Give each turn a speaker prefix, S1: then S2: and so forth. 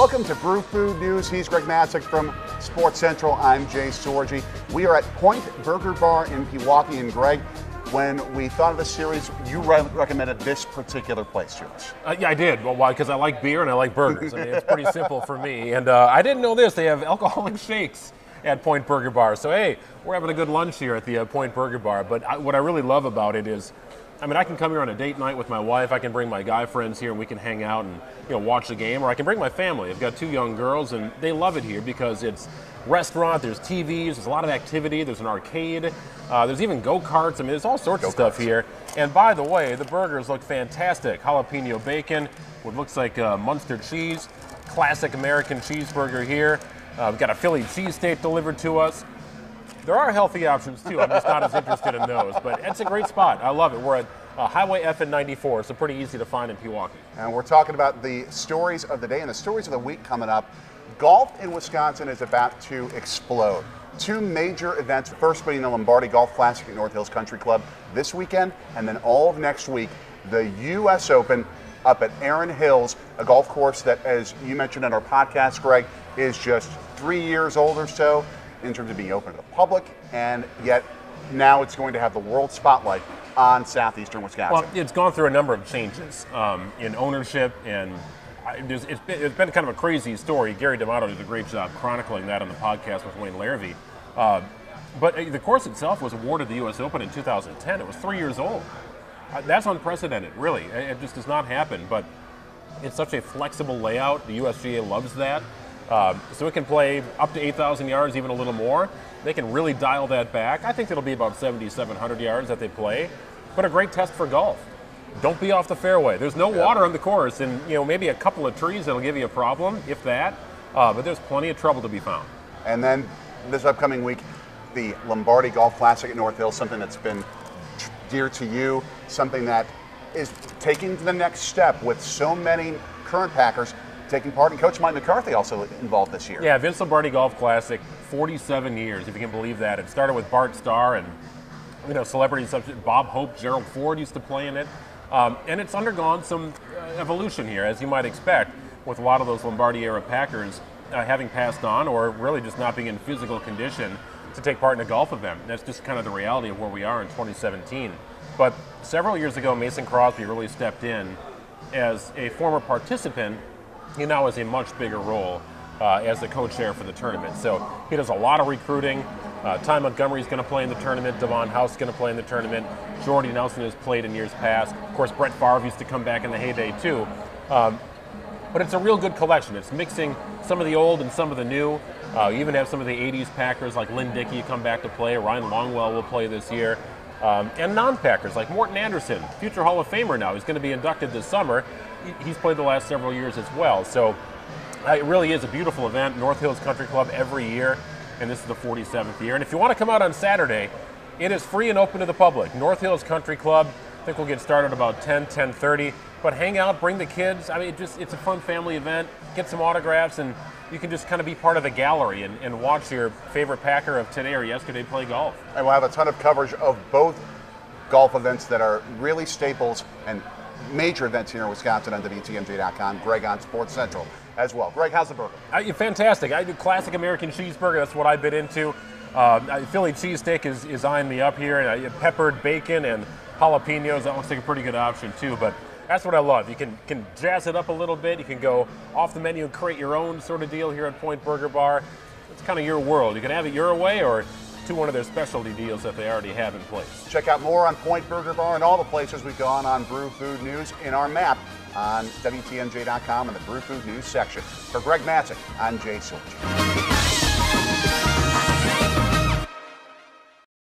S1: Welcome to Brew Food News. He's Greg Masick from Sports Central. I'm Jay Sorgi. We are at Point Burger Bar in Pewaukee. And Greg, when we thought of this series, you recommended this particular place to us.
S2: Yeah, I did. Well, why? Because I like beer and I like burgers. I mean, it's pretty simple for me. And I didn't know this. They have alcoholic shakes at Point Burger Bar. So, hey, we're having a good lunch here at the Point Burger Bar. But what I really love about it is, I mean, I can come here on a date night with my wife. I can bring my guy friends here and we can hang out and watch the game. Or I can bring my family. I've got 2 young girls and they love it here because it's restaurant, there's TVs, there's a lot of activity, there's an arcade, there's even go-karts. I mean, there's all sorts of stuff here. And by the way, the burgers look fantastic. Jalapeno bacon, what looks like Munster cheese, classic American cheeseburger here. We've got a Philly cheesesteak delivered to us. There are healthy options, too. I'm just not as interested in those. But it's a great spot. I love it. We're at Highway F and 94, so pretty easy to find in Pewaukee.
S1: And we're talking about the stories of the day and the stories of the week coming up. Golf in Wisconsin is about to explode. 2 major events, first being the Lombardi Golf Classic at North Hills Country Club this weekend, and then all of next week, the U.S. Open up at Erin Hills, a golf course that, as you mentioned in our podcast, Greg, is just 3 years old or so in terms of being open to the public, and yet now it's going to have the world spotlight on southeastern Wisconsin.
S2: Well, it's gone through a number of changes in ownership, and it's been kind of a crazy story. Gary D'Amato did a great job chronicling that on the podcast with Wayne Larrivee. But the course itself was awarded the U.S. Open in 2010. It was 3 years old. That's unprecedented, really. It just does not happen, but it's such a flexible layout. The USGA loves that. So it can play up to 8,000 yards, even a little more. They can really dial that back. I think it'll be about 7,700 yards that they play, but a great test for golf. Don't be off the fairway. There's no water on the course, and maybe a couple of trees that'll give you a problem, if that. But there's plenty of trouble to be found.
S1: And then this upcoming week, the Lombardi Golf Classic at North Hills, something that's been dear to you, something that is taking the next step with so many current Packers taking part, and Coach Mike McCarthy also involved this year.
S2: Yeah, Vince Lombardi Golf Classic, 47 years, if you can believe that. It started with Bart Starr and celebrities such as Bob Hope, Gerald Ford used to play in it. And it's undergone some evolution here, as you might expect, with a lot of those Lombardi-era Packers having passed on or really just not being in physical condition to take part in a golf event. That's just kind of the reality of where we are in 2017. But several years ago, Mason Crosby really stepped in as a former participant. He now has a much bigger role as the co-chair for the tournament. So he does a lot of recruiting. Ty Montgomery's going to play in the tournament. Devon House is going to play in the tournament. Jordy Nelson has played in years past. Of course, Brett Favre used to come back in the heyday too. But it's a real good collection. It's mixing some of the old and some of the new. You even have some of the 80s Packers like Lynn Dickey come back to play. Ryan Longwell will play this year. And non-Packers like Morton Anderson, future Hall of Famer now. He's going to be inducted this summer. He's played the last several years as well. So it really is a beautiful event. North Hills Country Club every year, and this is the 47th year. And if you want to come out on Saturday, it is free and open to the public. North Hills Country Club, I think we'll get started about 10:30. But hang out, bring the kids. I mean, it's a fun family event. Get some autographs, and you can just kind of be part of the gallery and watch your favorite Packer of today or yesterday play golf.
S1: And we'll have a ton of coverage of both golf events that are really staples and major events here in Wisconsin on WTMJ.com. Greg on Sports Central as well. Greg, how's the burger?
S2: Fantastic. I do classic American cheeseburger. That's what I've been into. Philly cheesesteak is eyeing me up here. And peppered bacon and jalapenos. That looks like a pretty good option too. But that's what I love. You can jazz it up a little bit. You can go off the menu and create your own sort of deal here at Point Burger Bar. It's kind of your world. You can have it your way or to one of their specialty deals that they already have in place.
S1: Check out more on Point Burger Bar and all the places we've gone on Brew Food News in our map on WTMJ.com in the Brew Food News section. For Greg Masick, I'm Jay Sorgi.